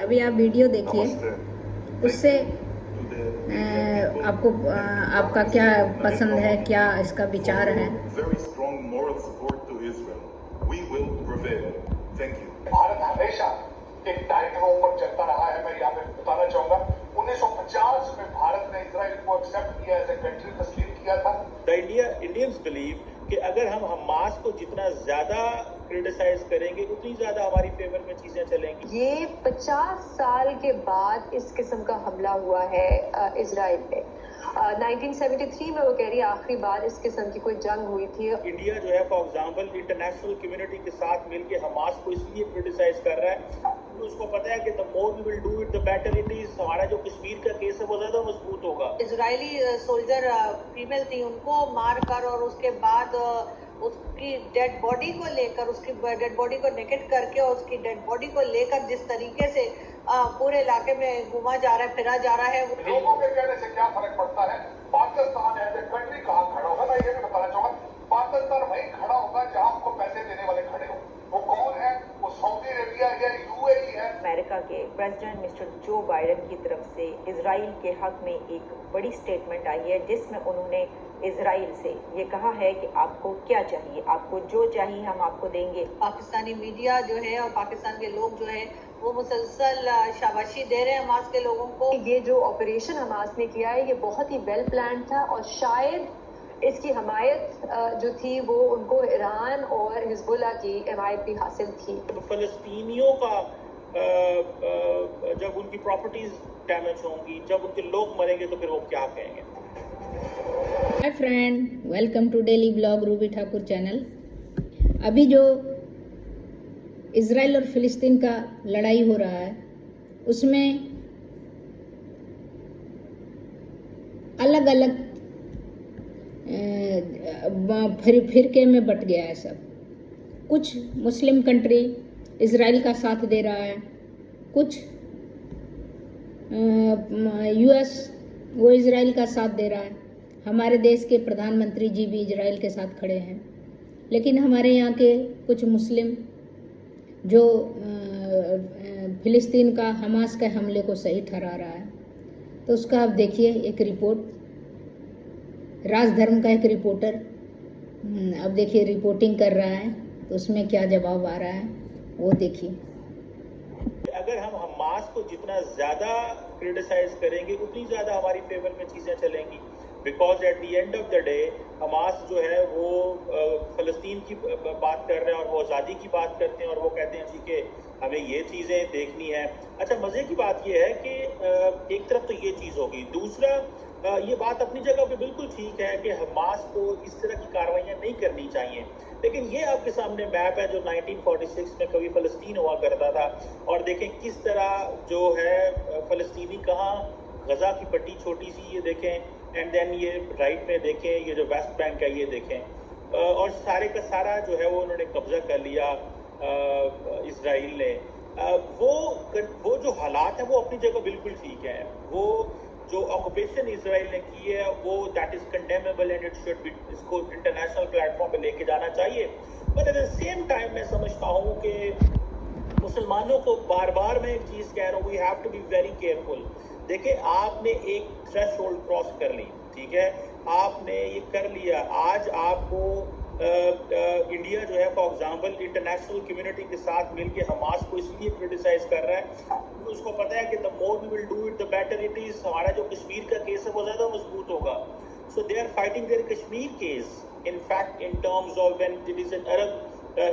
अभी आप वीडियो देखिए, उससे आपको आपका क्या पसंद है, क्या इसका विचार है। भारत हमेशा एक टाइट रोम पर चलता रहा है। मैं यहाँ पे बताना चाहूंगा 1950 में भारत ने इजराइल को एक्सेप्ट किया, एज ए कंट्री तस्लीम किया था। इंडियंस बिलीव कि अगर हम हमास को जितना ज्यादा क्रिटिसाइज करेंगे उतनी ज्यादा हमारी फेवर में चीजें चलेंगी। ये 50 साल के बाद इस किस्म का हमला हुआ है इजराइल पे। 1973 में वो कह रही है आखिरी बार इस किस्म की कोई जंग हुई थी। इंडिया जो है फॉर एग्जांपल इंटरनेशनल कम्युनिटी के साथ मिलकर हमास को इसलिए क्रिटिसाइज कर रहा है, उसको पता है कि the more we will do it the better it is. हमारा जो कश्मीर का केस है वो ज्यादा मजबूत होगा। इजरायली सोल्जर फीमेल थी, उनको मार कर और उसके बाद उसकी डेड बॉडी को लेकर, उसकी डेड बॉडी को नेकेट करके और उसकी डेड बॉडी को लेकर जिस तरीके से पूरे इलाके में घूमा जा रहा है, फिरा जा रहा है। लोगों के कहने से क्या फर्क पड़ता है? पाकिस्तान एज ए कंट्री कहाँ खड़ा होगा? मैं ये भी बताना चाहूंगा, पाकिस्तान वहीं खड़ा होगा जहां आपको पैसे देने वाले खड़े हो। वो कौन है? वो सऊदी अरेबिया या यूएई है। अमेरिका के प्रेसिडेंट मिस्टर जो बाइडेन की तरफ से इजराइल के हक में एक बड़ी स्टेटमेंट आई है, जिसमें उन्होंने इजराइल से ये कहा है कि आपको क्या चाहिए, आपको जो चाहिए हम आपको देंगे। पाकिस्तानी मीडिया जो है और पाकिस्तान के लोग जो है वो मुसलसल शाबाशी दे रहे हैं हमास के लोगों को। ये जो ऑपरेशन हमास ने किया है ये बहुत ही वेल प्लान था और शायद इसकी हमायत जो थी वो उनको ईरान और हिजबुल्ला की हिमायत भी हासिल थी। फलस्तीनियों का जब उनकी प्रॉपर्टीज डैमेज होंगी, जब उनके लोग मरेंगे तो फिर वो क्या कहेंगे। Hi friend, welcome to daily blog Ruby Thakur channel. अभी जो इजराइल और फिलिस्तीन का लड़ाई हो रहा है उसमें अलग अलग फिरके में बट गया है सब। कुछ मुस्लिम कंट्री इजराइल का साथ दे रहा है, कुछ यूएस वो इजराइल का साथ दे रहा है। हमारे देश के प्रधानमंत्री जी भी इजराइल के साथ खड़े हैं, लेकिन हमारे यहाँ के कुछ मुस्लिम जो फिलिस्तीन का हमास के हमले को सही ठहरा रहा है। तो उसका आप देखिए एक रिपोर्ट, राजधर्म का एक रिपोर्टर अब देखिए रिपोर्टिंग कर रहा है, तो उसमें क्या जवाब आ रहा है वो देखिए। अगर हम हमास को जितना ज्यादा क्रिटिसाइज करेंगे उतनी ज्यादा हमारी फेवर में चीजें चलेंगी। Because at the end of the day Hamas जो है वो फलस्तीन की बात कर रहे हैं और वो आज़ादी की बात करते हैं और वो कहते हैं जी कि हमें ये चीज़ें देखनी है। अच्छा, मज़े की बात ये है कि एक तरफ तो ये चीज़ होगी, दूसरा ये बात अपनी जगह पे बिल्कुल ठीक है कि हमास को इस तरह की कार्रवाइयाँ नहीं करनी चाहिए। लेकिन ये आपके सामने मैप है जो 1946 में कभी फ़लस्तीन हुआ करता था, और देखें किस तरह जो है फ़लस्तीनी कहाँ, गजा की पट्टी छोटी सी ये देखें, एंड देन ये राइट में देखें ये जो वेस्ट बैंक है ये देखें, और सारे का सारा जो है वो उन्होंने कब्जा कर लिया इजराइल ने। वो जो हालात हैं वो अपनी जगह बिल्कुल ठीक है। वो जो ऑक्यूपेशन इजराइल ने की है वो that is condemnable and it should be, इसको इंटरनेशनल प्लेटफॉर्म पे लेके जाना चाहिए। But at the same time मैं समझता हूँ कि मुसलमानों को बार बार मैं एक चीज़ कह रहा हूँ, we have to be very careful. देखिए, आपने एक थ्रेशोल्ड क्रॉस कर ली, ठीक है, आपने ये कर लिया। आज आपको इंडिया जो है फॉर एग्जांपल इंटरनेशनल कम्युनिटी के साथ मिलके हमास को इसलिए क्रिटिसाइज कर रहा है, उसको पता है कि the more we will do it the better it is. हमारा जो कश्मीर का केस है वो ज़्यादा मजबूत होगा। So they are fighting there Kashmir case in fact in terms of when it is an Arab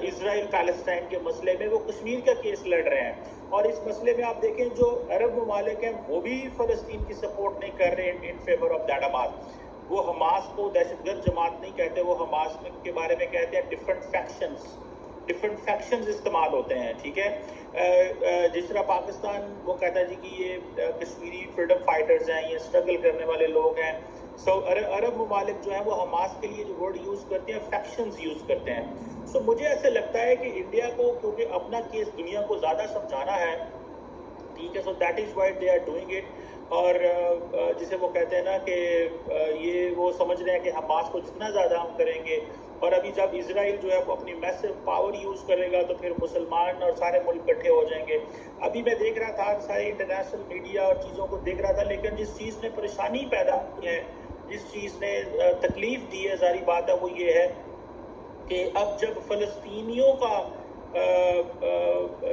Israel Palestine के मसले में वो कश्मीर का केस लड़ रहे हैं। और इस मसले में आप देखें जो अरब ममालिक हैं वो भी फ़लस्तीन की सपोर्ट नहीं कर रहे in favour of that Hamas. वो हमास को दहशतगर्द जमात नहीं कहते, वो हमास के बारे में कहते हैं डिफरेंट फैक्शंस इस्तेमाल होते हैं, ठीक है। जिस तरह पाकिस्तान वो कहता है जी कि ये कश्मीरी फ्रीडम फाइटर्स हैं, ये स्ट्रगल करने वाले लोग हैं। सो अरब ममालिक जो है वो हमास के लिए जो वर्ड यूज़ करते हैं फैक्शंस यूज़ करते हैं। सो मुझे ऐसा लगता है कि इंडिया को क्योंकि अपना केस दुनिया को ज़्यादा समझाना है, ठीक है, so that is why they are doing it. और जिसे वो कहते हैं ना कि ये वो समझ रहे हैं कि हमास को जितना ज़्यादा हम करेंगे और अभी जब इजराइल जो है वो अपनी मैसिव पावर यूज़ करेगा तो फिर मुसलमान और सारे मुल्क इकट्ठे हो जाएंगे। अभी मैं देख रहा था सारे इंटरनेशनल मीडिया और चीज़ों को देख रहा था, लेकिन जिस चीज़ ने परेशानी पैदा की है, जिस चीज़ ने तकलीफ दी है, सारी बात है वो ये है कि अब जब फ़लस्तीनियों का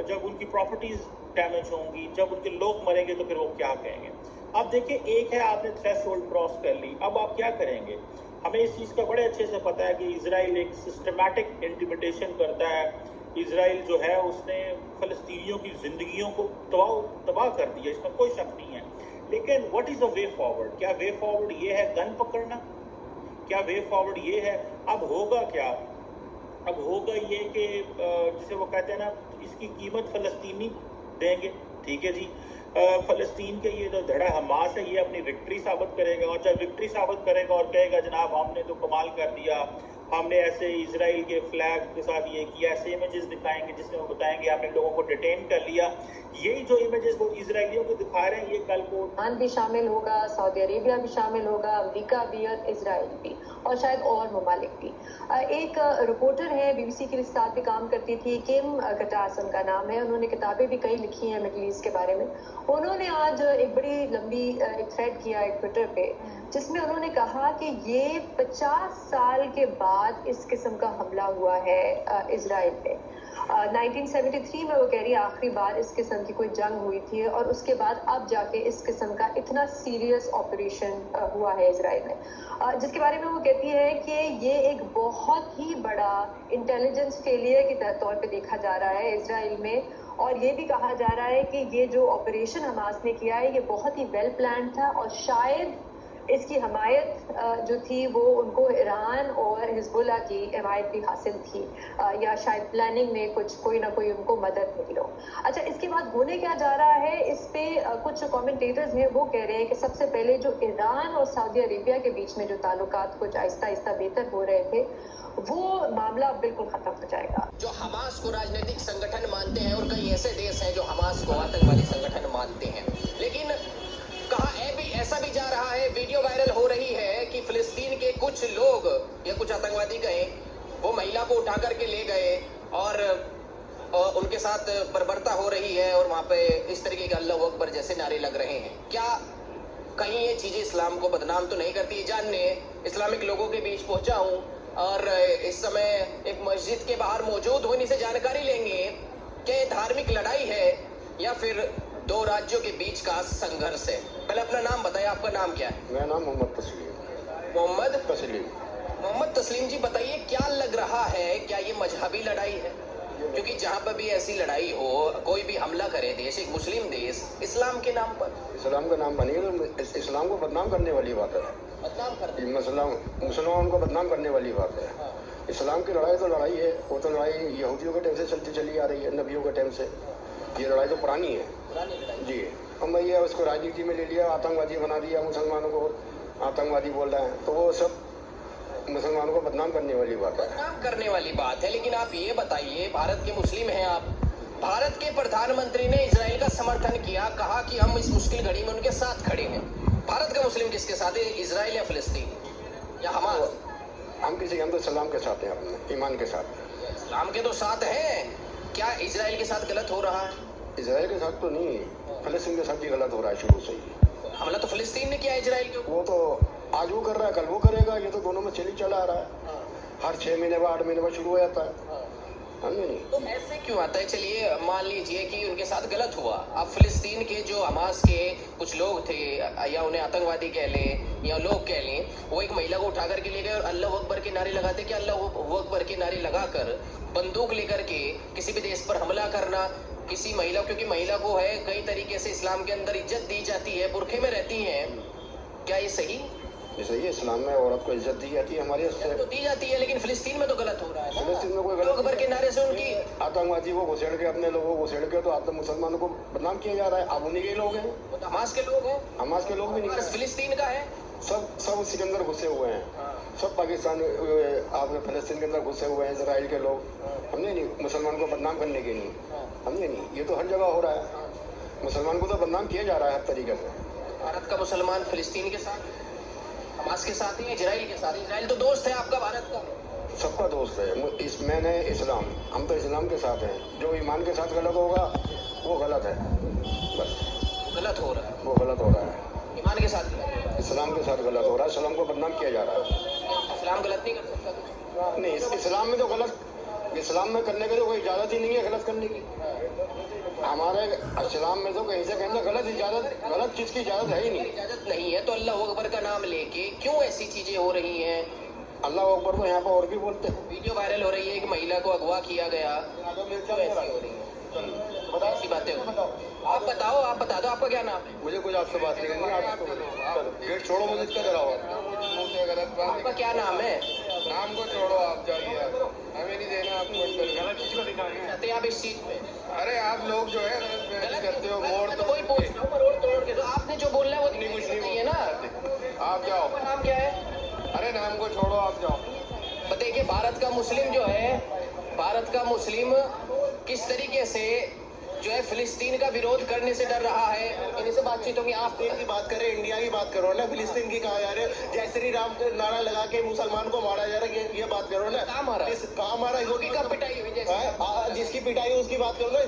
जब उनकी प्रॉपर्टीज़ डैमेज होंगी, जब उनके लोग मरेंगे तो फिर वो क्या कहेंगे। अब देखिए, एक है आपने थ्रेशोल्ड क्रॉस कर ली, अब आप क्या करेंगे। हमें इस चीज़ का बड़े अच्छे से पता है कि इजराइल एक सिस्टमैटिक इंटिमिडेशन करता है। इजराइल जो है उसने फ़लस्तीनियों की ज़िंदगियों को तबाह कर दिया, इसमें कोई शक नहीं है। लेकिन what is a way forward? क्या वे फॉरवर्ड ये है गन पकड़ना? क्या वे फॉरवर्ड ये है? अब होगा क्या? अब होगा ये कि जिसे वो कहते हैं ना, इसकी कीमत फ़लस्तीनी देंगे। ठीक है जी, फ़लस्तीन के ये जो धड़ा हमास है ये अपनी विक्ट्री साबित करेगा, और जब विक्ट्री साबित करेगा और कहेगा जनाब हमने तो कमाल कर दिया, हमने ऐसे इजराइल के फ्लैग के साथ ये किया, ऐसे इमेजेस दिखाएंगे जिसमें वो बताएंगे हमने लोगों को डिटेन कर लिया। यही जो इमेजेस वो इजराइलियों को दिखा रहे हैं, ये कल को ईरान भी शामिल होगा, सऊदी अरेबिया भी शामिल होगा, अमेरिका भी और इजराइल भी, और शायद और ममालिक भी। एक रिपोर्टर है बीबीसी के साथ भी काम करती थी, किम गटास उनका नाम है, उन्होंने किताबें भी कई लिखी हैं मिडल ईस्ट के बारे में। उन्होंने आज एक बड़ी लंबी एक थ्रेड किया है ट्विटर पे, जिसमें उन्होंने कहा कि ये 50 साल के बाद इस किस्म का हमला हुआ है इजराइल पे। 1973 में वो कह रही है आखिरी बार इस किस्म की कोई जंग हुई थी, और उसके बाद अब जाके इस किस्म का इतना सीरियस ऑपरेशन हुआ है इजराइल में, जिसके बारे में वो कहती है कि ये एक बहुत ही बड़ा इंटेलिजेंस फेलियर के तौर पे देखा जा रहा है इजराइल में। और ये भी कहा जा रहा है कि ये जो ऑपरेशन हमास ने किया है ये बहुत ही वेल प्लान था, और शायद इसकी हमायत जो थी वो उनको ईरान और हिजबुल्ला की हमायत भी हासिल थी, या शायद प्लानिंग में कोई ना कोई उनको मदद मिली हो। अच्छा, इसके बाद होने क्या जा रहा है, इस पे कुछ कमेंटेटर्स हैं वो कह रहे हैं कि सबसे पहले जो ईरान और सऊदी अरेबिया के बीच में जो ताल्लुकात कुछ आहिस्ता आहिस्ता बेहतर हो रहे थे, वो मामला बिल्कुल खत्म हो जाएगा। जो हमास को राजनीतिक संगठन मानते हैं, और कई ऐसे देश हैं जो हमास को आतंकवादी संगठन मानते हैं, लेकिन कहा ऐसा भी जा रहा है, वीडियो वायरल हो रही है कि फिलिस्तीन के कुछ लोग या कुछ आतंकवादी गए, वो महिला को उठा करके ले गए और उनके साथ बर्बरता हो रही है, और वहां पे इस तरीके के अल्लाह अकबर जैसे नारे लग रहे हैं। क्या कहीं ये चीजें इस्लाम को बदनाम तो नहीं करती? जानने इस्लामिक लोगों के बीच पहुंचा हूं और इस समय एक मस्जिद के बाहर मौजूद हूं, इनसे जानकारी लेंगे क्या ये धार्मिक लड़ाई है या फिर दो राज्यों के बीच का संघर्ष है। पहले अपना नाम बताइए, आपका नाम क्या है? मेरा नाम मोहम्मद तस्लीम। मोहम्मद तस्लीम जी, बताइए क्या लग रहा है, क्या ये मजहबी लड़ाई है? क्योंकि जहाँ पर भी ऐसी लड़ाई हो, कोई भी हमला करे देश, एक मुस्लिम देश, इस्लाम के नाम पर, इस्लाम का नाम बनेगा तो इस्लाम को बदनाम करने वाली बात है। बदनाम करते मुसलमान को बदनाम करने वाली बात है। इस्लाम की लड़ाई तो लड़ाई है, वो तो लड़ाई यहूदियों के टाइम से चलती चली आ रही है, नबियों के टाइम से। ये लड़ाई तो पुरानी है जी। हम भैया उसको राजनीति में ले लिया, आतंकवादी बना दिया, मुसलमानों को आतंकवादी बोल रहे हैं, तो वो सब मुसलमानों को बदनाम करने वाली बात है। बदनाम करने वाली बात है। लेकिन आप ये बताइए, भारत के मुस्लिम हैं आप, भारत के प्रधानमंत्री ने इजराइल का समर्थन किया, कहा कि हम इस मुश्किल घड़ी में उनके साथ खड़े हैं। भारत का मुस्लिम किसके साथ है, इजराइल या फिलिस्तीन या हमास? हम किसी हम तो इस्लाम के साथ हैं, अपने ईमान के साथ। इस्लाम के तो साथ हैं, क्या इजराइल के साथ गलत हो रहा है? इजराइल के साथ तो नहीं, फिलिस्तीन के साथ भी गलत हो रहा है शुरू से ही। हमला तो फिलिस्तीन ने किया इजराइल के ऊपर। वो तो आज वो कर रहा है, कल वो करेगा, ये तो दोनों में चला आ रहा है। हर 6 महीने बाद 8 महीने बाद शुरू हो जाता है। तो ऐसे क्यों आता है? चलिए मान लीजिए कि उनके साथ गलत हुआ, अब फिलिस्तीन के जो हमास के कुछ लोग थे, या उन्हें आतंकवादी कह लें या लोग कह लें, वो एक महिला को उठा करके ले गए और अल्लाह अकबर के नारे लगाते कि अल्लाह अकबर के नारे लगाकर बंदूक लेकर के किसी भी देश पर हमला करना, किसी महिला, क्योंकि महिला को है कई तरीके से इस्लाम के अंदर इज्जत दी जाती है, बुरखे में रहती हैं, क्या ये सही? सही है, इस्लाम में औरत को इज्जत दी जाती है, हमारे उससे तो दी जाती है, लेकिन फिलिस्तीन में तो गलत हो रहा है। फिलिस्तीन में कोई अल्लाह अकबर के नारे से उनकी आतंकवादी को घुसेड़ के, अपने लोगों को घुसेड़ के तो आप मुसलमानों को बदनाम किया जा रहा है। आप उन्हीं के लोग हैं, वो तो हमास के लोग हैं, हमास के लोग भी नहीं, फिलिस्तीन का है, सब उसी के अंदर घुसे हुए हैं। सब पाकिस्तान आपके फिलिस्तीन के अंदर घुसे हुए हैं, इजराइल के लोग। हमने नहीं, मुसलमान को बदनाम करने के नहीं, हमने नहीं, ये तो हर जगह हो रहा है। मुसलमान को तो बदनाम किया जा रहा है हर तरीके से। भारत का मुसलमान फिलिस्तीन के साथ, हमास के साथ ही, इजराइल के साथ। इजराइल तो दोस्त है आपका भारत का। सबका दोस्त है। मैंने इस्लाम, हम तो इस्लाम के साथ हैं। जो ईमान के साथ गलत होगा वो गलत है, बस गलत हो रहा है, वो गलत हो रहा है। ईमान के साथ गलत हो रहा इस्लाम के साथ गलत हो रहा है, इस्लाम को बदनाम किया जा रहा है। है। इस्लाम गलत नहीं कर सकता। नहीं, इस्लाम में तो गलत, इस्लाम में करने की तो कोई इजाज़त ही नहीं है गलत करने की। हमारे इस्लाम में तो कहीं से कहना गलत चीज़ की इजाज़त है ही नहीं। इजाजत नहीं है तो अल्लाह अकबर का नाम लेके क्यों ऐसी चीजें हो रही हैं? अल्लाह अकबर तो यहाँ पर और भी बोलते हैं। वीडियो वायरल हो रही है, एक महिला को अगवा किया गया, क्यों ऐसी हो रही है? ऐसी बातें हो रही हैं। आप बता दो आपका क्या नाम है? मुझे कुछ आपसे बात नहीं करनी, आप गेट छोड़ो, मुझे इसका कराओ। आपका क्या नाम है? नाम को छोड़ो, आप जाइए, हमें नहीं देना आपको। गलत चीज को दिखाएंगे चाहते हैं आप इस चीज में? अरे आप लोग जो है गलत करते हो। मैं तो वही पूछ रहा हूँ, मरोड़ तोड़ के। तो आपने जो बोलना है वो कुछ नहीं है ना। आप जाओ। आपका नाम क्या है? अरे नाम को छोड़ो, आप जाओ। तो देखिए, भारत का मुस्लिम जो है, भारत का मुस्लिम किस तरीके से जो है फिलिस्तीन का विरोध करने से डर रहा है। इन्हीं से बातचीत होगी। आप की बात करें, इंडिया की बात करो ना, फिलिस्तीन की कहा जा रहे है। जय श्री राम का नारा लगा के मुसलमान को मारा जा रहा है, ये बात करो ना। कहाँ मारा? कहाँ मारा? होगी कब पिटाई हुई? जैसे जिसकी पिटाई उसकी बात करो ना।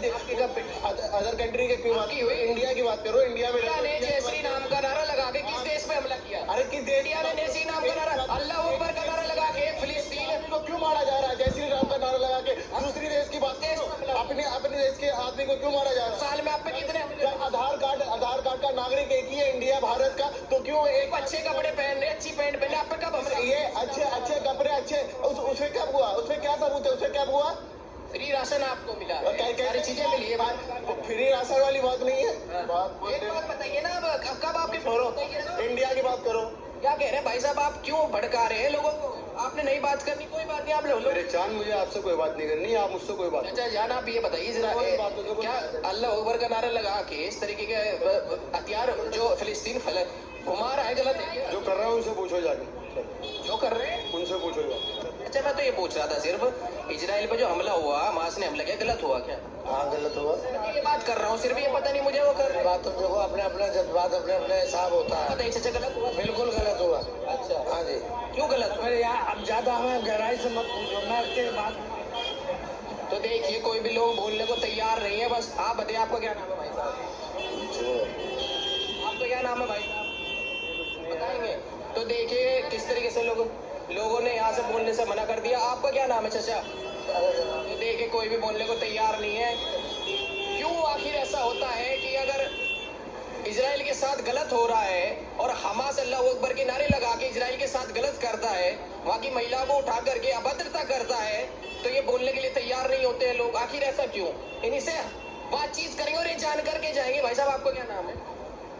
अदर कंट्री के क्यों बात हुई? इंडिया की बात करो। इंडिया में ने जय श्री राम का नारा लगा के किस देश पे हमला किया? अरे किस देश? इंडिया ने जय श्री राम का नारा, अल्लाह अकबर का नारा लगा के फिलिस्तीन को क्यों मारा जा रहा है? जय श्री राम का नारा लगा के दूसरी देश की बात करो। अपने देश के आदमी को क्यों मारा जा रहा है? साल में आप पे कितने आधार कार्ड का नागरिक एक ही है इंडिया भारत का, तो क्यों एक अच्छे कपड़े पहन रहे, अच्छी पैंट पहने, आप पे कब हमला? ये अच्छे कपड़े अच्छे, उसमें कब हुआ? उसमें क्या सबूत है? उसमें कब हुआ? फ्री राशन आपको मिला, सारी चीजें मिली है। फ्री राशन वाली बात नहीं है। एक बात बताइए ना, अब कब आपके इंडिया की बात करो। क्या कह रहे हैं भाई साहब? आप क्यों भड़का रहे हैं लोगों को? आपने नहीं बात करनी, कोई बात नहीं। आप लोग मेरे चांद, मुझे आपसे कोई बात नहीं करनी, आप मुझसे कोई बात। अच्छा जान, आप ये बताइए जरा, क्या अल्लाह अकबर का नारा लगा के इस तरीके के हथियार जो फिलिस्तीन घुमा रहा है गलत है? जो कर रहे हैं उनसे पूछो जाके, जो कर रहे हैं उनसे पूछो जाके। अच्छा, मैं तो ये पूछ रहा था सिर्फ, इजराइल पे जो हमला हुआ, हमास ने हमला किया, गलत हुआ क्या? हाँ गलत हुआ। ये बात कर रहा हूँ सिर्फ, ये पता नहीं मुझे वो कर रहे बात तो देखो, अपने अपने जज्बात अपने हिसाब होता है। बताइए। अच्छा गलत हुआ? बिल्कुल गलत हुआ। अच्छा हाँ जी। क्यों गलत हुआ? यार अब ज्यादा हमें गहराई से मत पूछो, मैं इसके बाद। तो देखिए, कोई भी लोग बोलने को तैयार नहीं है। बस आप बताइए, आपका क्या नाम है भाई साहब? आपका क्या नाम है भाई साहब, बताएंगे? तो देखिए किस तरीके से लोगों ने यहाँ से बोलने से मना कर दिया। आपका क्या नाम है चाचा? तो देखिए, कोई भी बोलने को तैयार नहीं है। क्यों आखिर ऐसा होता है कि अगर इजराइल के साथ गलत हो रहा है और हमास अल्लाह अकबर के नारे लगा के इजराइल के साथ गलत करता है, वहाँ की महिला को उठा करके अभद्रता करता है, तो ये बोलने के लिए तैयार नहीं होते हैं लोग। आखिर ऐसा क्यों? इन्हीं से बातचीत करेंगे और ये जान करके जाएंगे। भाई साहब, आपका क्या नाम है?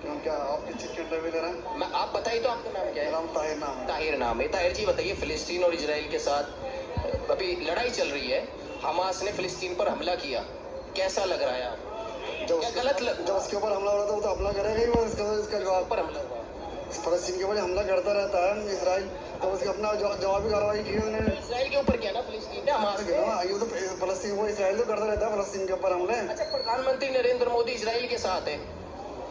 क्या आप किस चीज के इंटरव्यू ले रहे हैं? मैं आप बताइए तो, आपका नाम क्या है? नाम ताहिर नाम है। ताहिर नाम है। ताहिर जी बताइए, फिलिस्तीन और इजराइल के साथ अभी लड़ाई चल रही है, हमास ने फिलिस्तीन पर हमला किया, कैसा लग रहा है आपको? जब उसके ऊपर हमला हो रहा था, वो तो हमला करेगा ही, वो इसका जवाब पर हमला हुआ। फलस्तीन के ऊपर हमला करता रहता है इसराइल, तो उसकी अपना जवाबी कार्रवाई की उन्होंने। इजराइल के ऊपर किया ना, फिलिस्तीन ने हमास पे। ये तो फलस्तीन, वो इसराइल तो करता रहता है फलस्तीन के ऊपर हमले। अच्छा, प्रधानमंत्री नरेंद्र मोदी इजराइल के साथ है,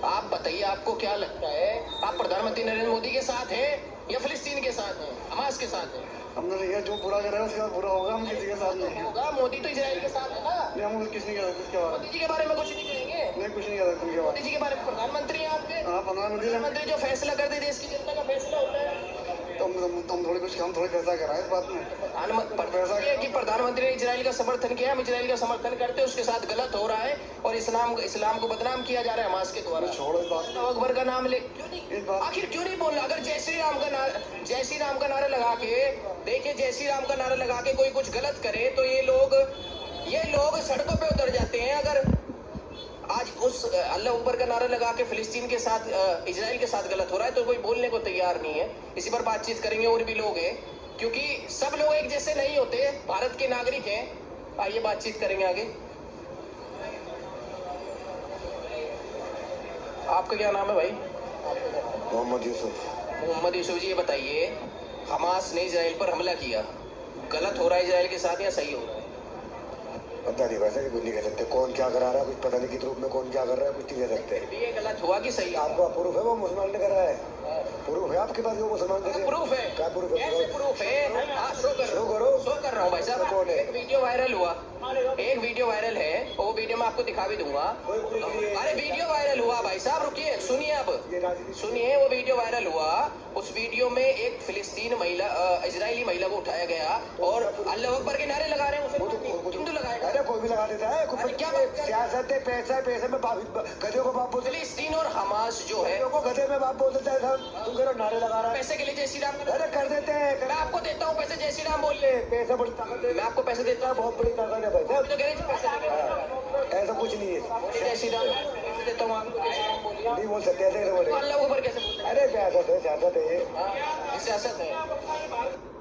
आप बताइए आपको क्या लगता है? आप प्रधानमंत्री नरेंद्र मोदी के साथ हैं या फिलिस्तीन के साथ हैं, हमास के साथ हैं? हमने लिया जो बुरा कर रहा है उसके बाद बुरा होगा, हम किसी के साथ नहीं होगा। मोदी तो इजराइल के साथ है ना। नहीं, हम कुछ नहीं कर सकते इसके बारे में। मोदी जी के बारे में कुछ नहीं कहेंगे? नहीं, कुछ नहीं कर सकते उनके बारे मोदी जी के बारे में। प्रधानमंत्री हैं आपके? हाँ, प्रधानमंत्री जो फैसला करते देश की जनता का फैसला होता है, तो हम थोड़ी फैसला कराए इस बात में। कि प्रधानमंत्री ने इजराइल का समर्थन किया, हम इजराइल का समर्थन करते हैं, उसके साथ गलत हो रहा है और इस्लाम को बदनाम किया जा रहा है हमास के द्वारा। छोड़ो इस बात को। अकबर का नाम ले, क्यों नहीं? आखिर क्यों नहीं बोलना? अगर जय श्री राम का नारा लगा के, देखिए जय श्री राम का नारा लगा के कोई कुछ गलत करे तो ये लोग सड़कों पे उतर जाते हैं। अगर आज उस अल्लाह अकबर का नारा लगा के फिलिस्तीन के साथ, इजराइल के साथ गलत हो रहा है, तो कोई बोलने को तैयार नहीं है। इसी पर बातचीत करेंगे। और भी लोग हैं, क्योंकि सब लोग एक जैसे नहीं होते, भारत के नागरिक हैं। आइए बातचीत करेंगे आगे। आपका क्या नाम है भाई? मोहम्मद यूसुफ। मोहम्मद यूसुफ जी, ये बताइए, हमास ने इजराइल पर हमला किया, गलत हो रहा है इजराइल के साथ या सही हो रहा है? पता नहीं, वैसे भी कुछ नहीं कह सकते। कौन क्या करा रहा है, कुछ पता नहीं किस रूप में कौन क्या कर रहा है, कुछ नहीं कह सकते। ये गलत हुआ कि सही? आपका प्रूफ है वो मुसलमान ने करा है? प्रूफ है आपके पास वो मुसलमान ने? प्रूफ है? क्या प्रूफ है? कैसे प्रूफ है? हाँ, शो कर रहा हूँ भाई साहब। कौन है? एक वीडियो वायरल हुआ, एक वीडियो वायरल है, वो वीडियो मैं आपको दिखा भी दूंगा। अरे वीडियो वायरल हुआ भाई साहब, रुकिए, सुनिए अब, सुनिए। वो वीडियो वायरल हुआ, उस वीडियो में एक फिलिस्तीन महिला, इजरायली महिला को उठाया गया और अल्लाह अकबर के नारे लगा रहे हैं। हिंदू लगाएगा? अरे कोई भी लगा देता है। अरे क्या सियासत है, पैसा है, पैसे में गधे को बाप बोलते, फिलिस्तीन और हमास जो है को गधे में बाप बोल देता है साहब। तुम कह रहे हो नारे लगा रहा है, पैसे के लिए जय श्री राम अरे कर देते हैं। मैं आपको देता हूँ पैसे, जय श्री राम बोलिए। पैसा बड़ी ताकत है, मैं आपको पैसे देता हूँ, बहुत बड़ी ताकत है भाई साहब। तो कह रहे हैं पैसे देंगे। ऐसा कुछ नहीं है। जय श्री राम पैसे देता हूँ आपको, जय श्री राम बोलिए। नहीं बोल सकते ऐसे, तो अल्लाह अकबर कैसे बोलते हैं? अरे सियासत है, सियासत है ये। हाँ, ये सियासत है।